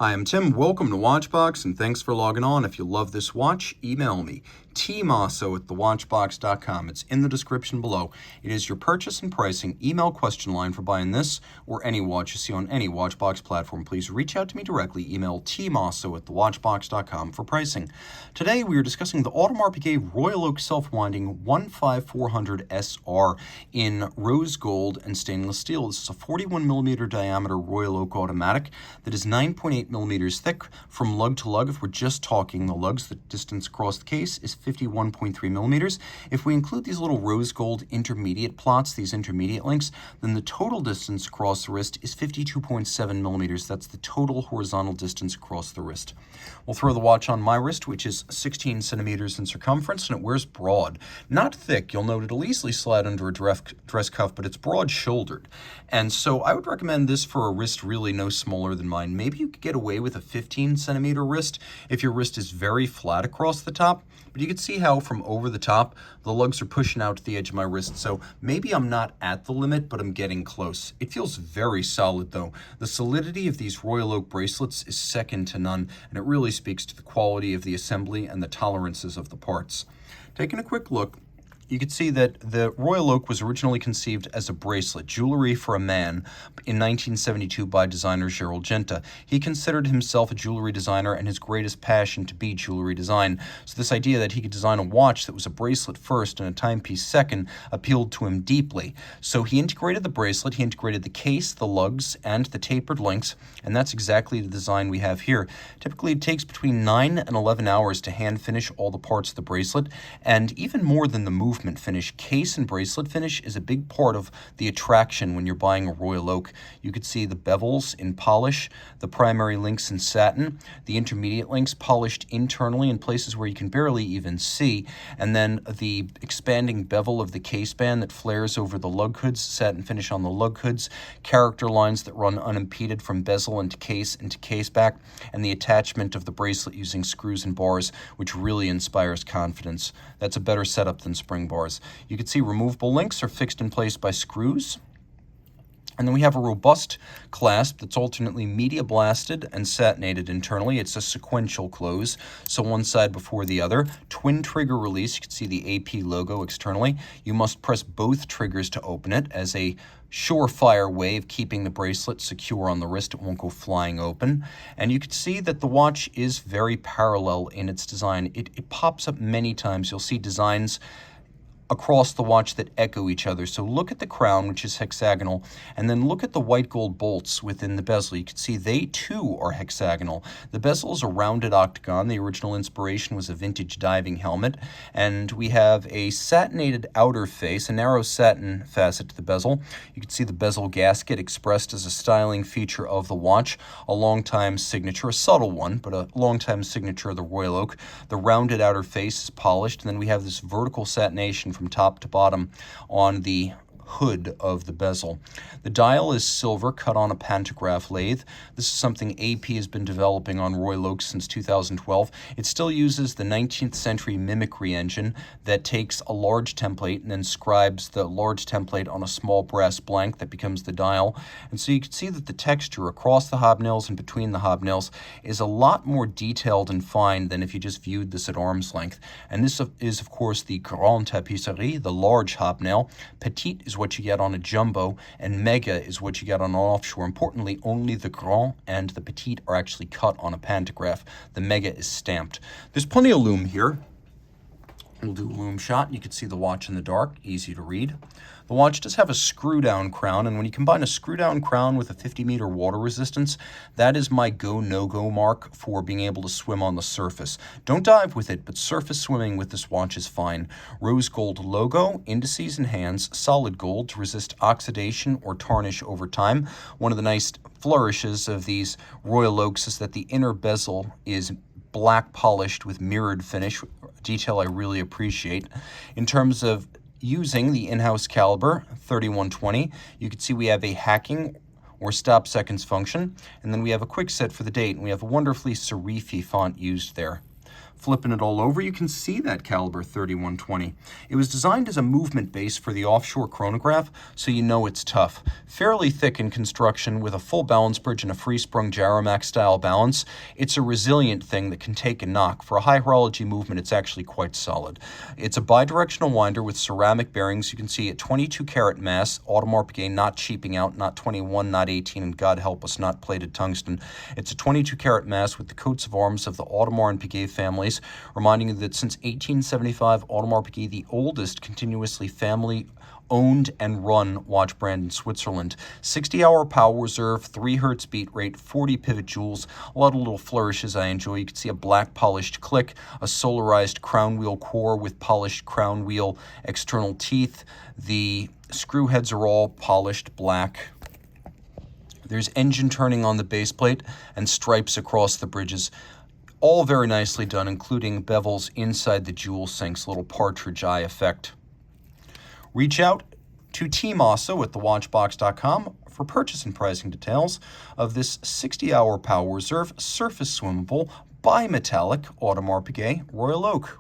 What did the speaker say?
Hi, I'm Tim. Welcome to Watchbox, and thanks for logging on. If you love this watch, email me, tmosso@thewatchbox.com. It's in the description below. It is your purchase and pricing email question line for buying this or any watch you see on any Watchbox platform. Please reach out to me directly. Email tmosso@thewatchbox.com for pricing. Today, we are discussing the Audemars Piguet Royal Oak self-winding 15400SR in rose gold and stainless steel. This is a 41mm diameter Royal Oak automatic that is 9.8 millimeters thick from lug to lug. If we're just talking the lugs, the distance across the case is 51.3 millimeters. If we include these little rose gold intermediate plots, these intermediate links, then the total distance across the wrist is 52.7 millimeters. That's the total horizontal distance across the wrist. We'll throw the watch on my wrist, which is 16 centimeters in circumference, and it wears broad. Not thick. You'll note it'll easily slide under a dress cuff, but it's broad-shouldered. And so I would recommend this for a wrist really no smaller than mine. Maybe you could get away with a 15 centimeter wrist if your wrist is very flat across the top. But you can see how from over the top, the lugs are pushing out to the edge of my wrist. So maybe I'm not at the limit, but I'm getting close. It feels very solid though. The solidity of these Royal Oak bracelets is second to none, and it really speaks to the quality of the assembly and the tolerances of the parts. Taking a quick look, you can see that the Royal Oak was originally conceived as a bracelet, jewelry for a man, in 1972 by designer Gerald Genta. He considered himself a jewelry designer and his greatest passion to be jewelry design. So this idea that he could design a watch that was a bracelet first and a timepiece second appealed to him deeply. So he integrated the bracelet, he integrated the case, the lugs, and the tapered links, and that's exactly the design we have here. Typically it takes between 9 and 11 hours to hand finish all the parts of the bracelet, and even more than the movement finish. Case and bracelet finish is a big part of the attraction when you're buying a Royal Oak. You could see the bevels in polish, the primary links in satin, the intermediate links polished internally in places where you can barely even see, and then the expanding bevel of the case band that flares over the lug hoods, satin finish on the lug hoods, character lines that run unimpeded from bezel into case back, and the attachment of the bracelet using screws and bars, which really inspires confidence. That's a better setup than spring bars. You can see removable links are fixed in place by screws. And then we have a robust clasp that's alternately media blasted and satinated internally. It's a sequential close, so one side before the other. Twin trigger release. You can see the AP logo externally. You must press both triggers to open it as a surefire way of keeping the bracelet secure on the wrist. It won't go flying open. And you can see that the watch is very parallel in its design. It pops up many times. You'll see designs across the watch that echo each other. So look at the crown, which is hexagonal, and then look at the white gold bolts within the bezel. You can see they too are hexagonal. The bezel is a rounded octagon. The original inspiration was a vintage diving helmet. And we have a satinated outer face, a narrow satin facet to the bezel. You can see the bezel gasket expressed as a styling feature of the watch, a long-time signature, a subtle one, but a long-time signature of the Royal Oak. The rounded outer face is polished, and then we have this vertical satination from top to bottom on the hood of the bezel. The dial is silver, cut on a pantograph lathe. This is something AP has been developing on Royal Oak since 2012. It still uses the 19th century mimicry engine that takes a large template and then scribes the large template on a small brass blank that becomes the dial. And so you can see that the texture across the hobnails and between the hobnails is a lot more detailed and fine than if you just viewed this at arm's length. And this is, of course, the Grande Tapisserie, the large hobnail. Petite is what you get on a jumbo, and mega is what you get on an offshore. Importantly, only the grand and the petite are actually cut on a pantograph. The mega is stamped. There's plenty of lume here. We'll do a lume shot. You can see the watch in the dark, easy to read. The watch does have a screw-down crown, and when you combine a screw-down crown with a 50-meter water resistance, that is my go, no-go mark for being able to swim on the surface. Don't dive with it, but surface swimming with this watch is fine. Rose gold logo, indices and hands, solid gold to resist oxidation or tarnish over time. One of the nice flourishes of these Royal Oaks is that the inner bezel is black polished with mirrored finish, detail I really appreciate. In terms of using the in-house caliber 3120, you can see we have a hacking or stop seconds function, and then we have a quick set for the date, and we have a wonderfully serif font used there. Flipping it all over, you can see that caliber 3120. It was designed as a movement base for the offshore chronograph, so you know it's tough. Fairly thick in construction with a full balance bridge and a free-sprung Gyromax style balance. It's a resilient thing that can take a knock. For a high horology movement, it's actually quite solid. It's a bidirectional winder with ceramic bearings. You can see at 22 karat mass, Audemars Piguet not cheaping out, not 21, not 18, and God help us, not plated tungsten. It's a 22 karat mass with the coats of arms of the Audemars and Piguet families, reminding you that since 1875, Audemars Piguet, the oldest continuously family-owned and run watch brand in Switzerland. 60-hour power reserve, 3 Hz beat rate, 40 pivot jewels, a lot of little flourishes I enjoy. You can see a black polished click, a solarized crown wheel core with polished crown wheel external teeth. The screw heads are all polished black. There's engine turning on the base plate and stripes across the bridges. All very nicely done, including bevels inside the jewel sinks, little partridge eye effect. Reach out to Team Mosso at thewatchbox.com for purchase and pricing details of this 60-hour power reserve surface swimmable bimetallic Audemars Piguet Royal Oak.